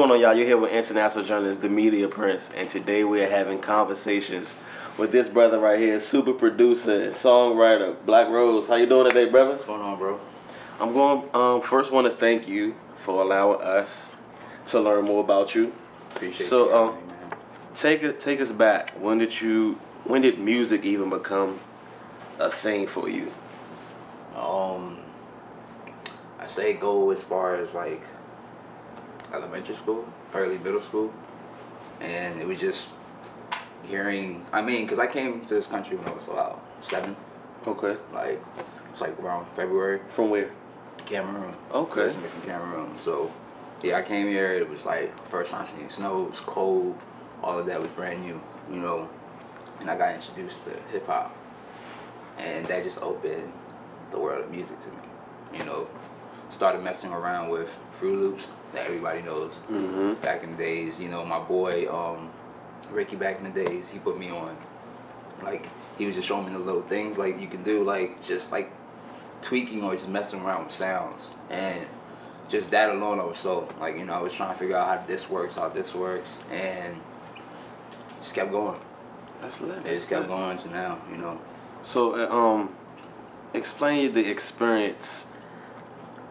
going on, y'all? You're here with international journalist, the Media Prince, and today we're having conversations with this brother right here, super producer and songwriter, Black Rose. How you doing today, brother? What's going on, bro? I'm going. First, want to thank you for allowing us to learn more about you. Appreciate so, you having me, man. take us back. When did music even become a thing for you? I say go as far as like elementary school, early middle school, and it was just hearing. I mean, because I came to this country when I was about 7. Okay. Like it's like around February. From where? Cameroon. Okay. Originally from Cameroon. So yeah, I came here. It was like first time seeing snow. It was cold. All of that was brand new, you know. And I got introduced to hip hop, and that just opened the world of music to me, you know. Started messing around with Fruit Loops that everybody knows. Back in the days, you know, my boy Ricky back in the days, he put me on. Like he was just showing me the little things like you can do, like just like tweaking or just messing around with sounds, and just that alone I was so like, you know, I was trying to figure out how this works, and just kept going. That's lit. It just kept going to now, you know. So, explain the experience.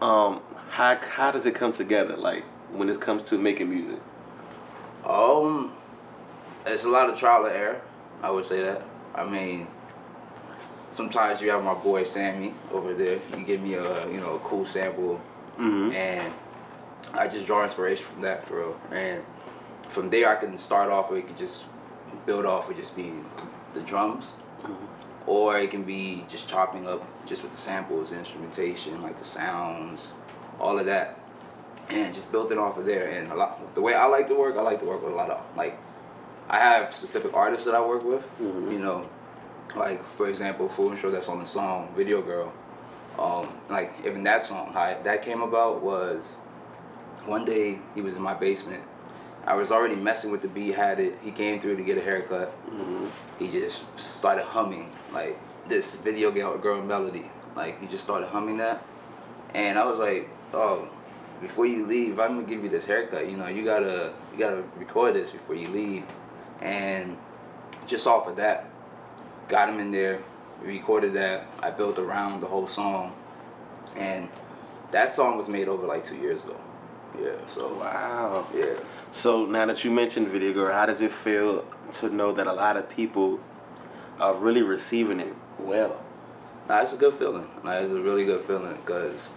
How does it come together? Like when it comes to making music. It's a lot of trial and error. I would say that. I mean, sometimes you have my boy Sammy over there. You give me a a cool sample, and I just draw inspiration from that for real. And from there I can start off, or it can just build off with just be the drums. Or it can be just chopping up just with the samples, the instrumentation, like the sounds, all of that, and just build it off of there. And the way I like to work with a lot of, like, I have specific artists that I work with, you know, like for example, Full and Show that's on the song Video Girl. Like even that song, how that came about was one day he was in my basement. I was already messing with the beat, had it. He came through to get a haircut. He just started humming like this Video Girl melody. Like he just started humming that, and I was like, oh, before you leave, I'm gonna give you this haircut. You know, you gotta record this before you leave. And just off of that, got him in there. We recorded that. I built around the whole song, and that song was made over like 2 years ago. Yeah, so. Wow. Yeah. So now that you mentioned Video Girl, how does it feel to know that a lot of people are really receiving it well? Nah, it's a good feeling. Nah, it's a really good feeling because,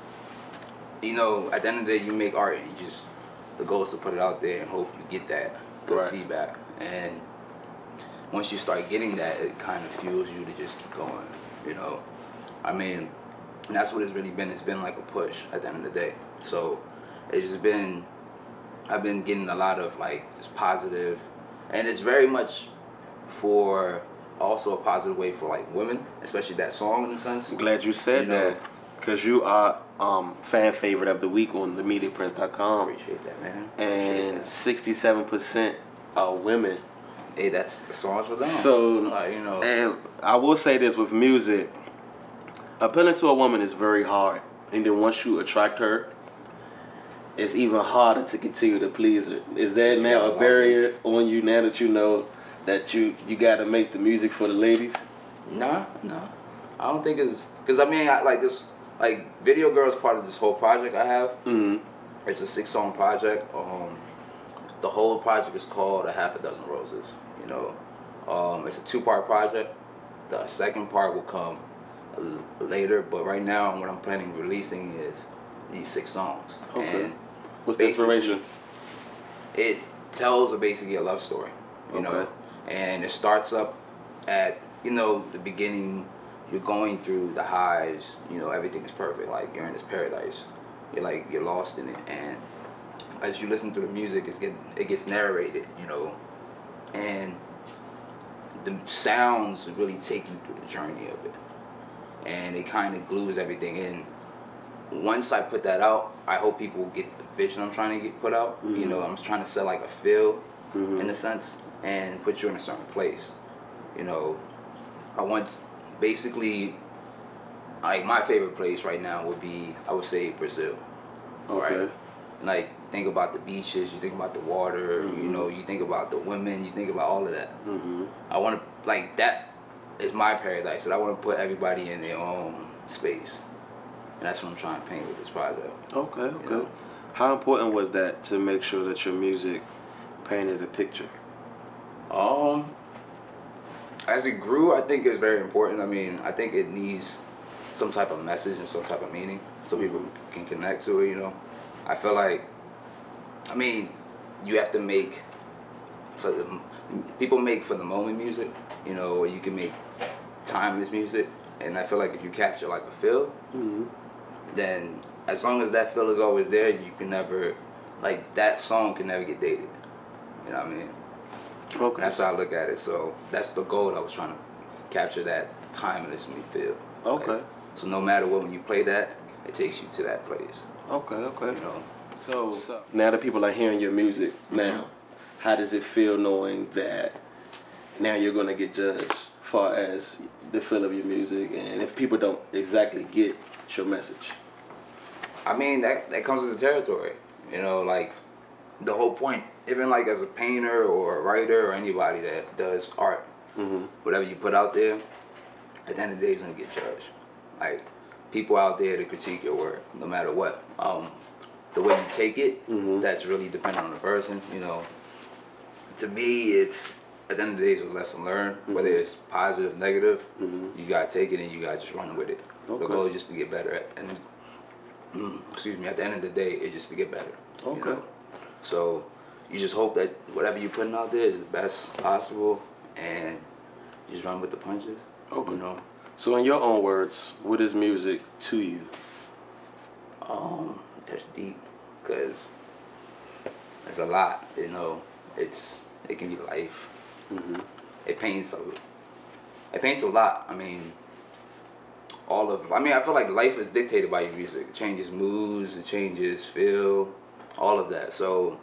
you know, at the end of the day, you make art and the goal is to put it out there and hope you get that good feedback. And once you start getting that, it kind of fuels you to just keep going, you know. I mean, and that's what it's really been. It's been like a push at the end of the day. So it's just been, I've been getting a lot of like just positive, and it's very much for also a positive way for like women, especially that song in a sense. I'm glad you said that, because you are fan favorite of the week on TheMediaPrince.com. Appreciate that, man. And 67% are women. Hey, that's the songs for them. So you know. And I will say this with music, appealing to a woman is very hard, and then once you attract her, it's even harder to continue to please her. Is there now a barrier on you now that you know that you got to make the music for the ladies? Nah. I don't think it's, because I mean, I like this, like Video Girl is part of this whole project I have. It's a 6-song project. The whole project is called A Half a Dozen Roses. You know, it's a 2-part project. The second part will come later, but right now what I'm planning on releasing is these 6 songs. Okay. And what's the inspiration? It tells basically a love story, you know, and it starts up at, you know, the beginning. You're going through the highs, you know, everything is perfect, like you're in this paradise. You're lost in it, and as you listen to the music, it gets narrated, you know, and the sounds really take you through the journey of it, and it kind of glues everything in. Once I put that out, I hope people get the vision I'm trying to put out. You know, I'm trying to sell like a feel, in a sense, and put you in a certain place. You know, I want basically, like my favorite place right now would be, I would say Brazil. Okay. Right? like think about the beaches, you think about the water, you know, you think about the women, you think about all of that. I want to, like, that is my paradise, but I want to put everybody in their own space, and that's what I'm trying to paint with this project. Okay, okay. You know? How important was that to make sure that your music painted a picture? As it grew, I think it's very important. I mean, I think it needs some type of message and some type of meaning so people can connect to it, you know. I feel like, I mean, you have to make people make for the moment music, you know, or you can make timeless music. And I feel like if you capture like a feel, then as long as that feel is always there, you can never, like, that song can never get dated. You know what I mean? Okay. That's how I look at it. So that's the goal. I was trying to capture that timeless feel. Okay. Like, so no matter what, when you play that, it takes you to that place. Okay, okay. You know? So now that people are hearing your music now, how does it feel knowing that now you're going to get judged as far as the feel of your music and if people don't exactly get your message? I mean, that comes with the territory. You know, like, the whole point, even like as a painter or a writer or anybody that does art, whatever you put out there, at the end of the day, it's going to get judged. Like, people out there to critique your work, no matter what. The way you take it, that's really dependent on the person, you know. To me, it's, at the end of the day, it's a lesson learned. Whether it's positive, negative, you got to take it and you got to just run with it. Okay. The goal is just to get better excuse me, at the end of the day, it's just to get better. Okay. You know? So you just hope that whatever you're putting out there is the best possible, and you just run with the punches. Okay. You know. So in your own words, what is music to you? That's deep, cause it's a lot. You know, it can be life. It paints a lot. I mean, I feel like life is dictated by your music. It changes moods, it changes feel, all of that. So,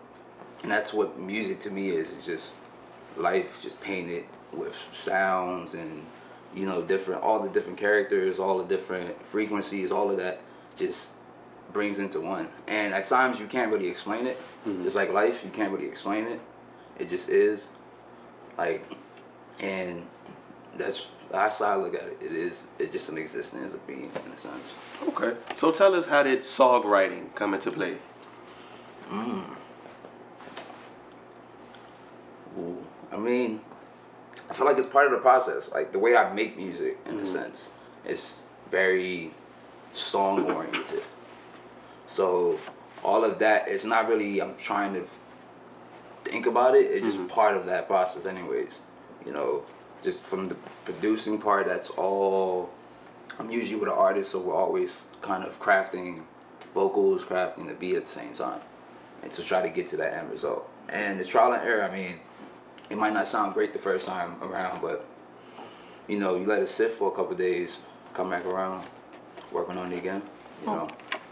and that's what music to me is. It's just life, just painted with sounds and, you know, all the different characters, all the different frequencies, all of that just brings into one. And at times you can't really explain it. Just like life, you can't really explain it. It just is. Like, and that's how I look at it. It's just an existence of being, in a sense. Okay. So tell us, how did songwriting come into play? I mean, I feel like it's part of the process. Like, the way I make music, in a sense, is very song oriented. So all of that, it's not really I'm trying to think about it. It's just part of that process anyways. You know, just from the producing part, that's all. I'm usually with an artist, so we're always kind of crafting vocals, crafting the beat at the same time, and to try to get to that end result. And the trial and error, I mean, it might not sound great the first time around, but, you know, you let it sit for a couple of days, come back around, working on it again, you know.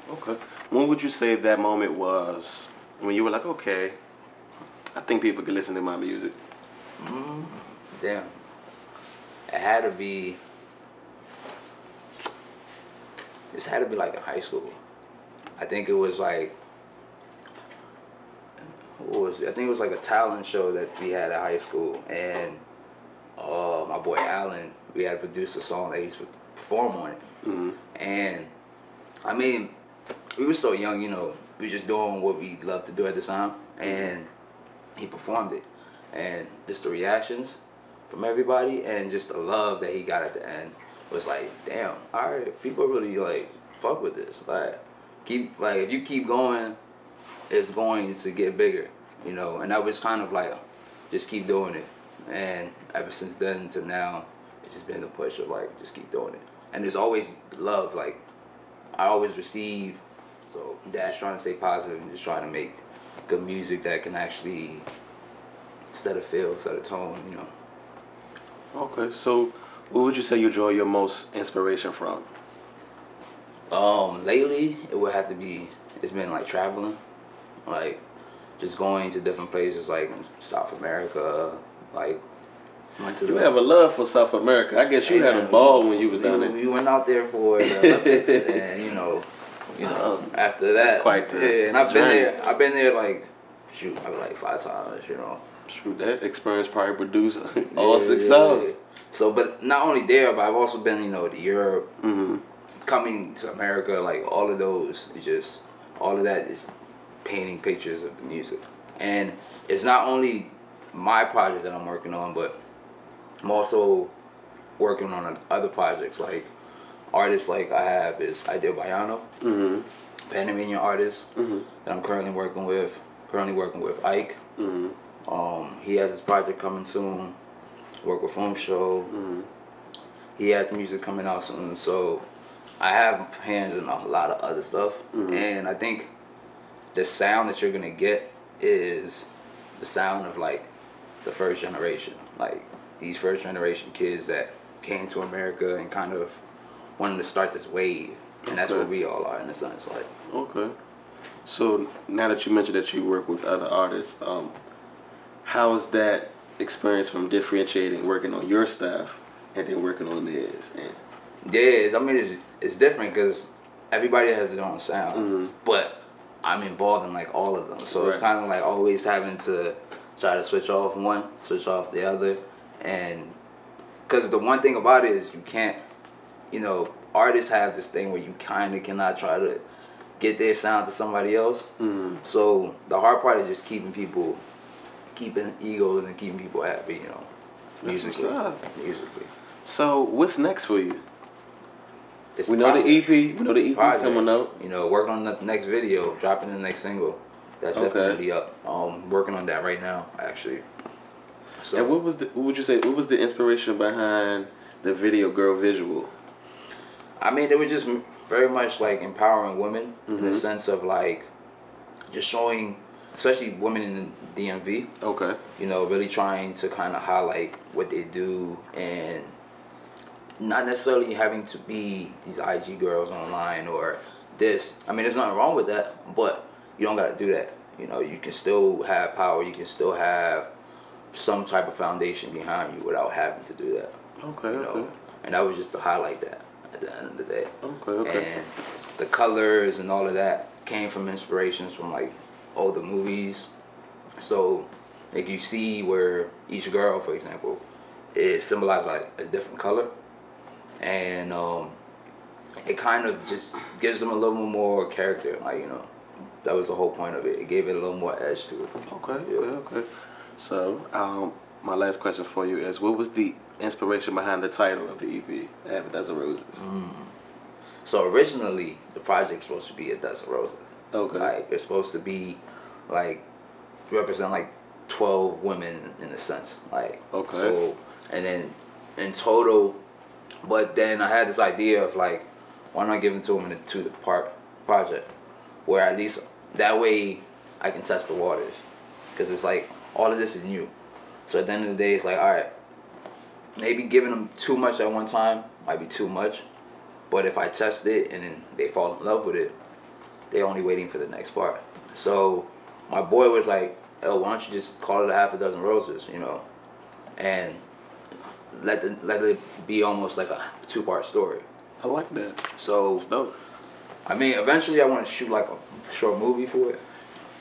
Okay. When would you say that moment was when you were like, okay, I think people can listen to my music? Damn. It had to be like in high school. I think it was like, what was it? I think it was like a talent show that we had at high school, and my boy Alan, we had to produce a song that he used to perform on it. And I mean, we were still young, you know, we were just doing what we loved to do at the time, and he performed it, and just the reactions from everybody and just the love that he got at the end was like, damn, all right, people really like fuck with this. Like, if you keep going, it's going to get bigger, you know. And that was kind of like, just keep doing it. And ever since then to now, it's just been the push of like, just keep doing it. And there's always love. Like, I always receive. So that's trying to stay positive and just trying to make good music that can actually set a feel, set a tone, you know. Okay, so what would you say you draw your most inspiration from? Lately, it would have to be, it's been like traveling, like just going to different places, like in South America, like went to You have a love for South America. I guess you had a ball when you was down there. We went out there for the Olympics, and you know, You know, after that, that's quite the and I've journey. been there like, shoot, I was like 5 times. You know. Shoot, that experience probably produced all 6 songs. So, but not only there, but I've also been, you know, to Europe, Mm-hmm. coming to America, like all of those, all of that is painting pictures of the music. And it's not only my project that I'm working on, but I'm also working on other projects. Like artists like I did Bayano, Panamanian artist that I'm currently working with. Ike. He has his project coming soon. Work with Film Show. He has music coming out soon. So I have hands in a lot of other stuff. And I think the sound that you're gonna get is the sound of like the first generation. Like these first generation kids that came to America and kind of wanted to start this wave. And that's what we all are in a sense. Like. Okay. So now that you mentioned that you work with other artists, how is that experience from differentiating working on your stuff and then working on theirs? I mean, it's different because everybody has their own sound, but I'm involved in like all of them, so it's kind of like always having to try to switch off one, switch off the other, and because the one thing about it is you can't, you know, artists have this thing where you kind of cannot try to get their sound to somebody else. So the hard part is just keeping egos and keeping people happy, you know, musically. So what's next for you? We know the EP. We know the EP's coming out. You know, working on the next video, dropping the next single. That's definitely up. Working on that right now, actually. So. And what would you say? What was the inspiration behind the video girl visual? I mean, it was just very much like empowering women in the sense of like just showing, especially women in the DMV. Okay. You know, really trying to kind of highlight what they do and not necessarily having to be these IG girls online or this. I mean, there's nothing wrong with that, but you don't got to do that. You know, you can still have power. You can still have some type of foundation behind you without having to do that. Okay, you know? And that was just to highlight that at the end of the day. Okay. And the colors and all of that came from inspirations from like older movies. So like you see where each girl, for example, is symbolized like a different color, and it kind of just gives them a little more character. Like, you know, that was the whole point of it. It gave it a little more edge to it. Okay. So my last question for you is, what was the inspiration behind the title of the EP, A Dozen Roses? So originally the project was supposed to be A Dozen Roses. Okay. Like it's supposed to be like represent like 12 women in a sense. Like, okay. So, and then in total, but then I had this idea of like, why not give them to them in a 2-part project, where at least that way I can test the waters, because it's like all of this is new. So at the end of the day, it's like, all right, maybe giving them too much at one time might be too much, but if I test it and then they fall in love with it, they're only waiting for the next part. So my boy was like, oh, why don't you just call it A Dozen Roses, you know, and let it be almost like a 2-part story. I like that. So, dope. I mean, eventually I want to shoot like a short movie for it.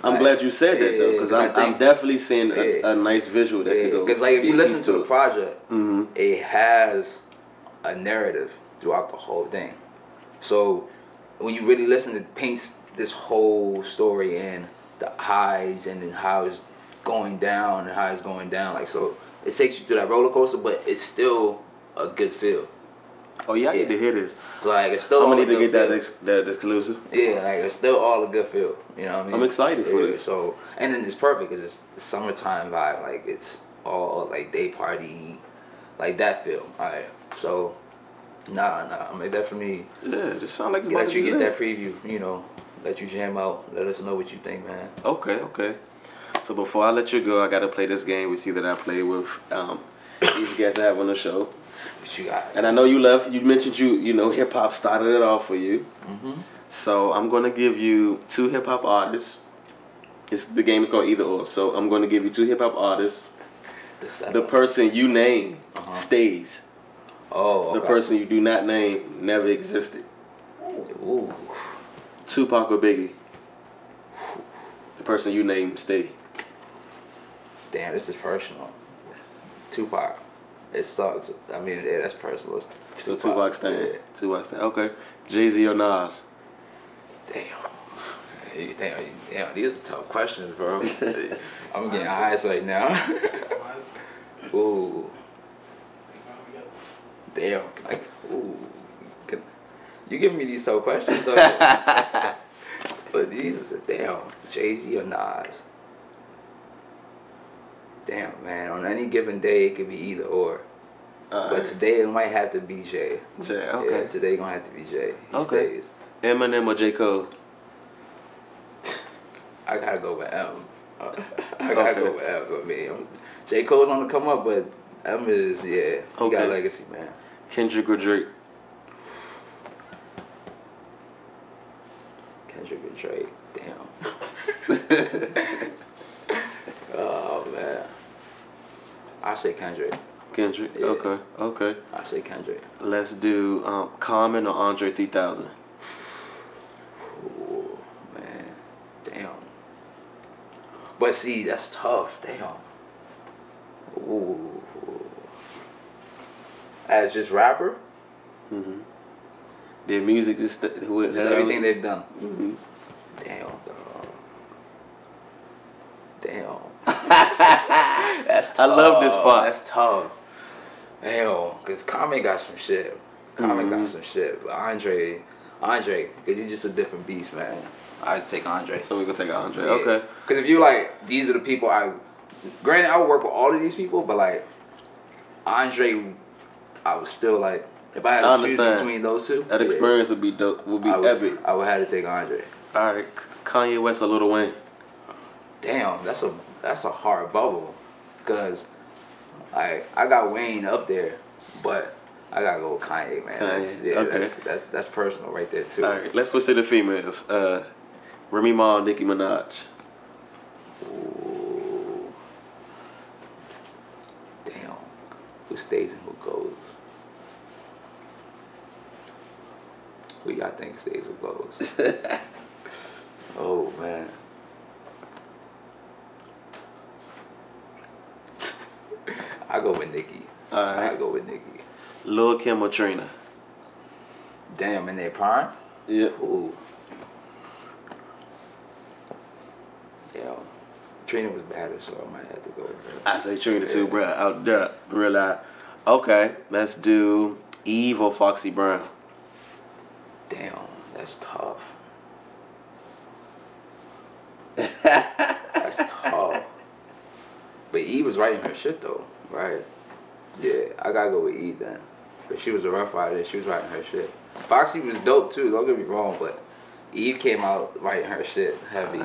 I'm glad you said that though, because I'm definitely seeing a nice visual that can go. Because like if you listen to the project, it has a narrative throughout the whole thing. So when you really listen, it paints this whole story and the highs and then how it's going down and how it's going down. Like, so it takes you through that roller coaster, but it's still a good feel. Oh yeah, I need to hear this. Like it's still. I'm gonna need to get that exclusive. Yeah, like it's still all a good feel. You know what I mean? I'm excited for this. So, and then it's perfect because it's the summertime vibe. Like it's all like day party, like that feel. All right. So, nah. I mean, definitely. Yeah, it just sounds like it's let you get that preview. You know, let you jam out. Let us know what you think, man. Okay. So before I let you go, I gotta play this game with you that I play with each guest I have on the show. What you got? And I know you mentioned you know hip hop started it off for you. So I'm gonna give you 2 hip hop artists. The game is called Either Or. So I'm gonna give you 2 hip hop artists. The person you name stays. Oh. Okay. The person you do not name never existed. Ooh. Tupac or Biggie? The person you named stay. Damn, this is personal. Tupac. It sucks. I mean, yeah, that's personal. So Tupac stand. Yeah. Tupac stand. Okay. Jay-Z or Nas? Damn, these are tough questions, bro. I'm getting eyes right now. Ooh. Damn, like, ooh. You giving me these tough questions, though. But these, damn, Jay-Z or Nas? Damn, man, on any given day, it could be either or. But today, it might have to be Jay. Jay, okay. Yeah, today gonna have to be Jay. He Okay. stays. Eminem or J.Cole? I gotta go with M. I gotta go with M. I mean, J. Cole's on the come up, but M is, yeah, he got legacy, man. Kendrick or Drake? Kendrick or Drake, damn. Oh, man. I say Kendrick. Kendrick, Yeah. Okay. I say Kendrick. Let's do Common or Andre 3000? Ooh, man, damn. But see, that's tough, damn. Ooh. As just rapper? Mm-hmm. Their music just everything they've done. Mm-hmm. Damn, dog. Damn. That's tough. I love this part. That's tough. Damn, because Common got some shit. Common got some shit. But Andre, because he's just a different beast, man. I'd take Andre. So we're going to take Andre. Yeah. Okay. Because if you like, these are the people granted, I would work with all of these people, but like, Andre, I was still like, if I had to choose between those two. That experience would be dope, epic. I would have to take Andre. Alright, Kanye West or Lil Wayne? Damn, that's a hard bubble. Because I got Wayne up there, but I gotta go with Kanye, man. That's personal right there too. Alright, let's switch to the females. Remy Ma, Nicki Minaj. Ooh. Damn. Who stays and who goes? Who y'all think stays or goes? Oh man. I go with Nicki. Alright. I go with Nicki. Lil Kim or Trina? Damn, in their prime? Yeah. Ooh. Damn. Trina was better, so I might have to go with her. I say Trina too, bro. Out there, real. Okay, let's do Eve or Foxy Brown. Damn, that's tough. That's tough. But Eve was writing her shit though, right? Yeah, I gotta go with Eve then. But she was a rough rider. She was writing her shit. Foxy was dope too. Don't get me wrong, but Eve came out writing her shit heavy.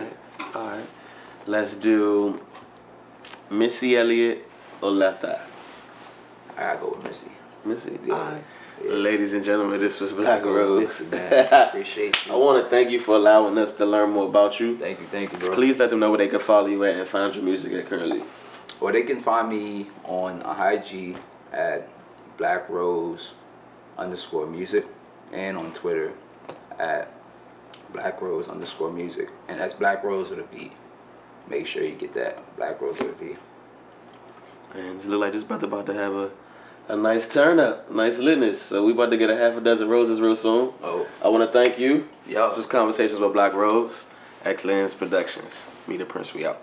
All right. Let's do Missy Elliott or Left Eye. I gotta go with Missy. Missy. Yeah. All right. Yeah. Ladies and gentlemen, this was Black Rose. Listen, man. Appreciate you. I want to thank you for allowing us to learn more about you. Thank you, bro. Please let them know where they can follow you at and find your music at currently. Or they can find me on IG at BlackRose_music and on Twitter at BlackRose_music. And that's Black Rose with a V. Make sure you get that. Black Rose with a V. And it look like this brother about to have a nice turn up, nice litness. So we about to get a half a dozen roses real soon. Oh. I want to thank you. Yo. This was Conversations with Black Rose. Xlens Productions. Me the Prince, we out.